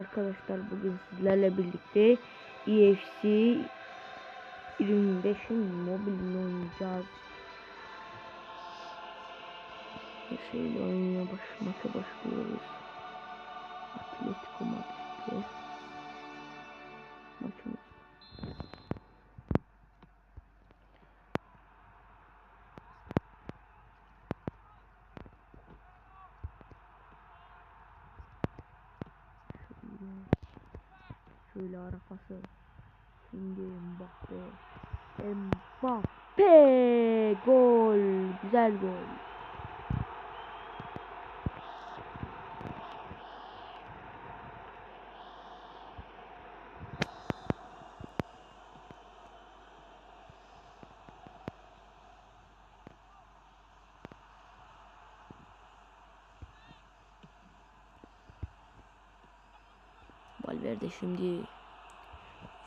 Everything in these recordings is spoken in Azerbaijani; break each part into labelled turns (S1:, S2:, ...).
S1: Arkadaşlar bugün sizlerle birlikte EFC 25'in mobilini oynayacağız. Her şeyle maça başlıyoruz. Atletico Madrid'de maçımız. Şöyle arafası. Şimdi Mbappe. Gol. Güzel gol. Valverde şimdi.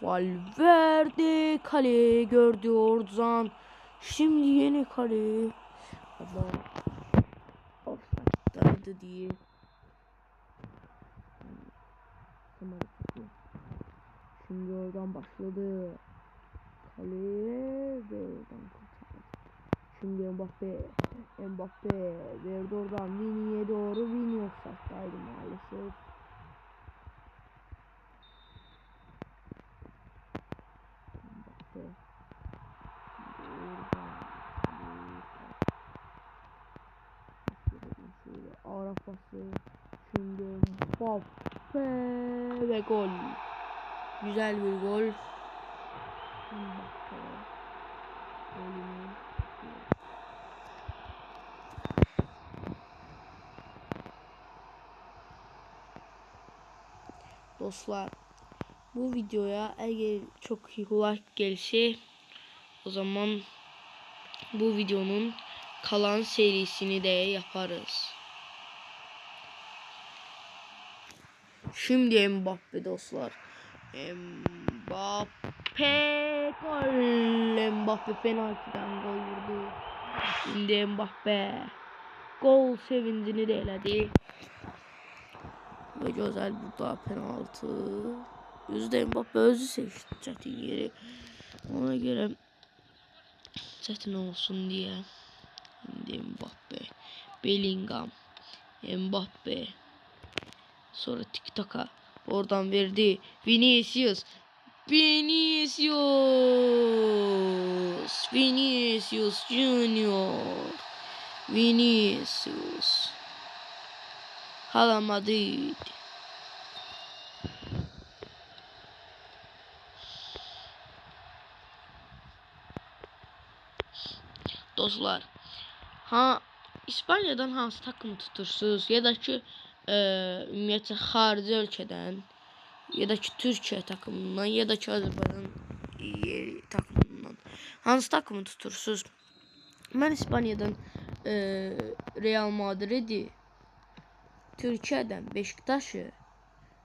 S1: Valverde kale gördü oradan. Şimdi yeni kale. Ama offside'daydı diye. Şimdi oradan başladı. Kale ve oradan kurtardı. Şimdi Mbappe verdi oradan Vini'ye doğru. Vini offside'daydı maalesef. Arafası şimdi Mbappe ve gol. Güzel bir gol. Dostlar, bu videoya eğer çok iyi like gelirse o zaman bu videonun kalan serisini de yaparız. Şimdi Mbappe dostlar. Mbappe gol. Mbappe penaltıdan gol vurdu. Şimdi Mbappe gol sevincini de eledi. Ve güzel burada penaltı. Yüzde Mbappe özü seçti çetin yeri. Ona göre çetin olsun diye. Şimdi Mbappe. Bellingham. Mbappe. Sonra TikTok'a. Oradan verdi. Vinicius Junior. Vinicius. Hala Madrid. Dostlar, İspanya'dan hansı takımı tutursunuz? Ya da ki ümumiyyətlə xarici ölkədən, ya da ki Türkiyə takımından, ya da ki Azərbaycan takımından hansı takımı tutursunuz? Mən İspaniyadan Real Madridi, Türkiyədən Beşiktaşı,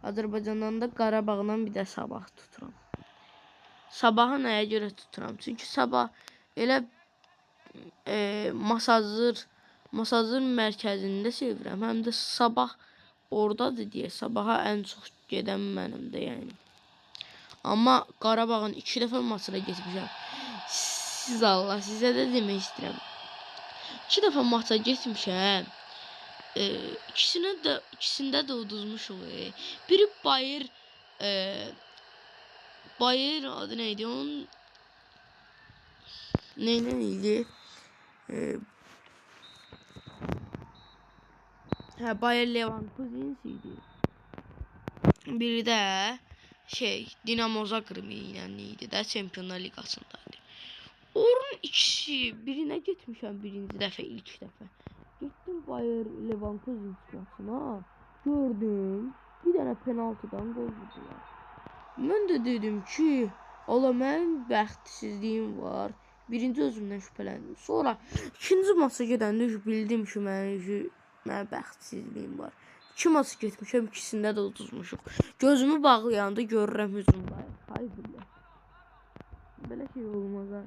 S1: Azərbaycandan da Qarabağdan bir də Sabah tuturam. Sabahı nəyə görə tuturam? Çünki Sabah elə masajır mərkəzində sevirəm. Həm də Sabah oradadır deyə Sabaha ən çox gedən mənim də yəni. Amma Qarabağın 2 dəfə maçına getmişəm. Sizə də demək istəyirəm. 2 dəfə maça getmişəm. İkisində də uduzmuşuq. Biri Bayır adı neydi onun? Neyden idi? Bayer Leverkusen idi. Biri də Dinamo Zagreb idi də Çempionlar Liqasındaydı. Onun ikisi birinə getmişəm birinci dəfə, ilk dəfə. Getdim Bayer Leverkusen maçına, gördüm bir dənə penaltıdan gol vurdular. Mən də dedim ki, Allah mənim bəxtsizliyim var. Birinci özümdən şübhələndim. Sonra ikinci maça gedəndə bildim ki, mənim bəxtsizliyim var. 2 maç getmişəm, ikisində də uduzmuşuq. Gözümü bağlayanda görürəm hücumdayım. Hay billah. Belə şey olmaz ha.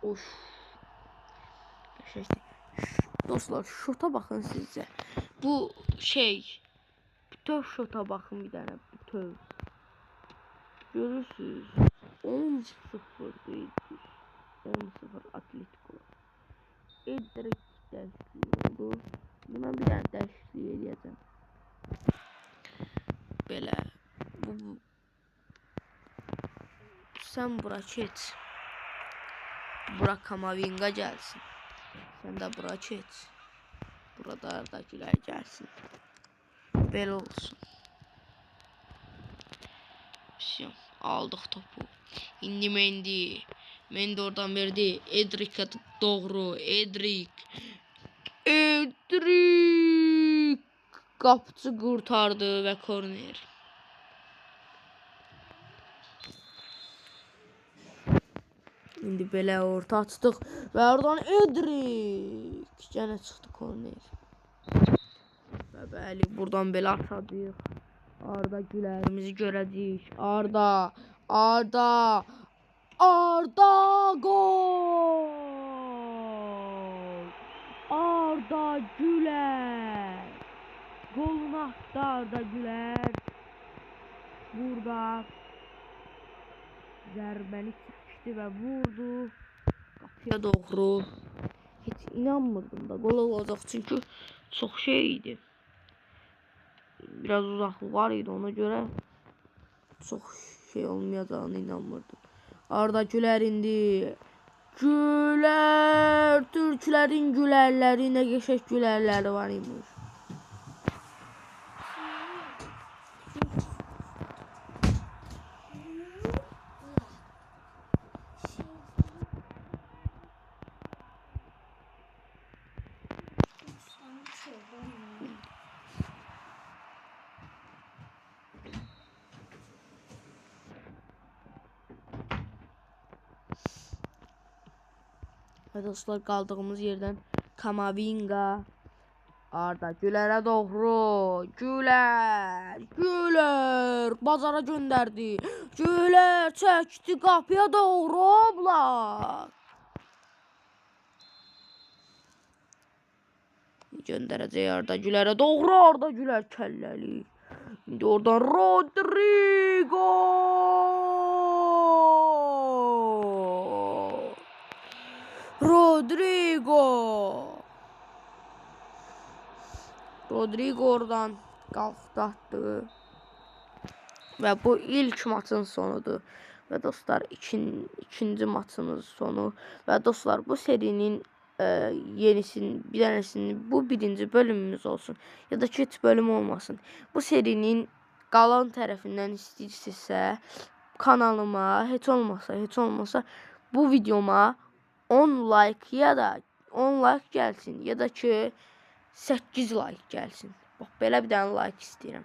S1: Of. Dostlar şota bakın sizce. Bu şey bütöv şota bakın bir tane bütöv. Görürsünüz 10-0 değil. 10-0 Atletico. Edrik dəyişikliyi oldu. Buna bir tane dəyişikliyi eləyəcəm. Belə bu sen bura geç. Bura Kamavinga gelsin. Sen de bura geç. Burada Ardakiler gelsin. Belə olsun. Şey, aldık topu. İndi Mendy. Mendy oradan verdi. Edrik'e doğru. Edrik. Qapıcı kurtardı ve korner. İndi belə orta açdıq və oradan Edrik yenə çıxdı korner. Və bəli, buradan belə atadıq. Arda Gülərimizi görəcəyik. Arda gol! Arda Güler. Golunu attı Arda Güler. Burada zərbəni çəkdi və vurdu. Qapıya doğru. Heç inanmırdım da gol olacaq çünki çox şey idi. Biraz uzaqlığı var idi, ona görə çox şey olmayacağını inanmırdım. Arda Güler indi. Güler, Türklərin gülərləri, nə qəşəng gülərləri var imiş. Ve dostlar kaldığımız yerden Kamavinga Arda Güler'e doğru. Güler bazara gönderdi. Güler çekti kapıya doğru. Oblak göndereceği Arda Güler'e doğru. Arda Güler kelleli. Şimdi oradan Rodrigo oradan qalxdı attı. Və bu ilk maçın sonudur. Və dostlar ikinci maçımız sonu. Və dostlar bu serinin yenisini, bir tanesini bu birinci bölümümüz olsun. Ya da ki heç bölüm olmasın. Bu serinin qalan tərəfindən istəyirsinizsə kanalıma heç olmasa bu videoma 10 like ya da 10 like gəlsin ya da ki 8 like gəlsin. Bax belə bir dənə like istəyirəm.